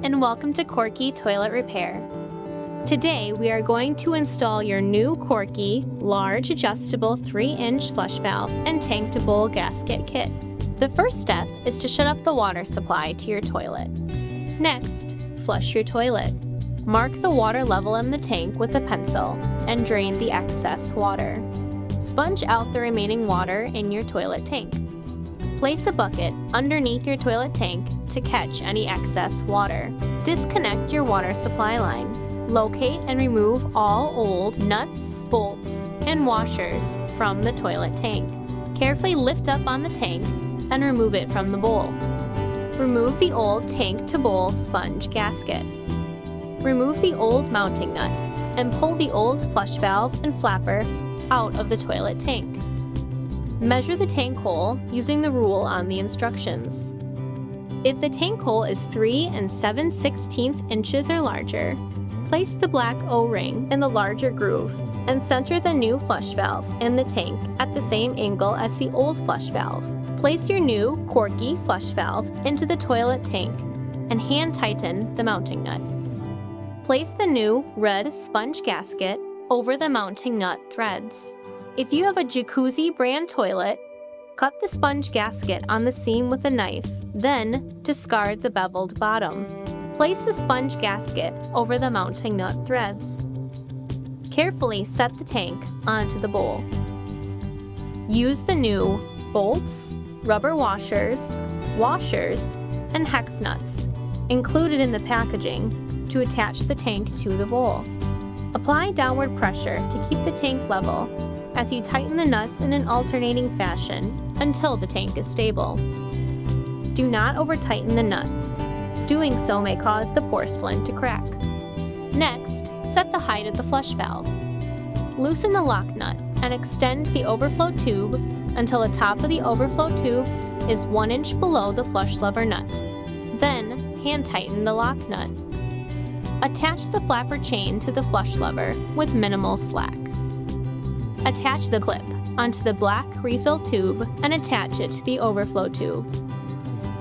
and welcome to Korky Toilet Repair. Today we are going to install your new Korky Large Adjustable 3-inch flush valve and tank to bowl gasket kit. The first step is to shut off the water supply to your toilet. Next, flush your toilet. Mark the water level in the tank with a pencil and drain the excess water. Sponge out the remaining water in your toilet tank. Place a bucket underneath your toilet tank to catch any excess water. Disconnect your water supply line. Locate and remove all old nuts, bolts, and washers from the toilet tank. Carefully lift up on the tank and remove it from the bowl. Remove the old tank to bowl sponge gasket. Remove the old mounting nut and pull the old flush valve and flapper out of the toilet tank. Measure the tank hole using the rule on the instructions. If the tank hole is 3 7/16 inches or larger, place the black O-ring in the larger groove and center the new flush valve in the tank at the same angle as the old flush valve. Place your new Korky flush valve into the toilet tank and hand tighten the mounting nut. Place the new red sponge gasket over the mounting nut threads. If you have a Jacuzzi brand toilet, cut the sponge gasket on the seam with a knife, then discard the beveled bottom. Place the sponge gasket over the mounting nut threads. Carefully set the tank onto the bowl. Use the new bolts, rubber washers, and hex nuts included in the packaging to attach the tank to the bowl. Apply downward pressure to keep the tank level as you tighten the nuts in an alternating fashion until the tank is stable. Do not over-tighten the nuts. Doing so may cause the porcelain to crack. Next, set the height of the flush valve. Loosen the lock nut and extend the overflow tube until the top of the overflow tube is 1 inch below the flush lever nut. Then, hand tighten the lock nut. Attach the flapper chain to the flush lever with minimal slack. Attach the clip onto the black refill tube and attach it to the overflow tube.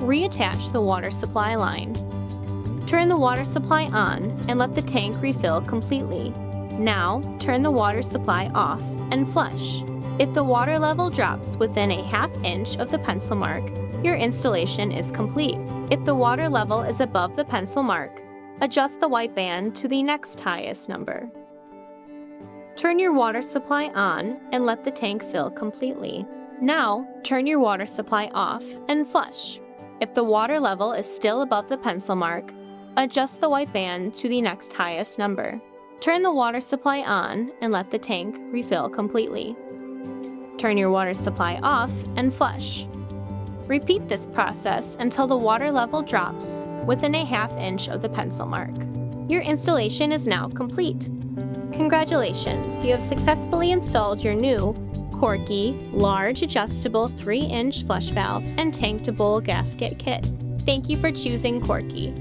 Reattach the water supply line. Turn the water supply on and let the tank refill completely. Now, turn the water supply off and flush. If the water level drops within a ½ inch of the pencil mark, your installation is complete. If the water level is above the pencil mark, adjust the white band to the next highest number. Turn your water supply on and let the tank fill completely. Now, turn your water supply off and flush. If the water level is still above the pencil mark, adjust the white band to the next highest number. Turn the water supply on and let the tank refill completely. Turn your water supply off and flush. Repeat this process until the water level drops within a ½ inch of the pencil mark. Your installation is now complete. Congratulations, you have successfully installed your new Korky Large Adjustable 3-inch flush valve and tank to bowl gasket kit. Thank you for choosing Korky.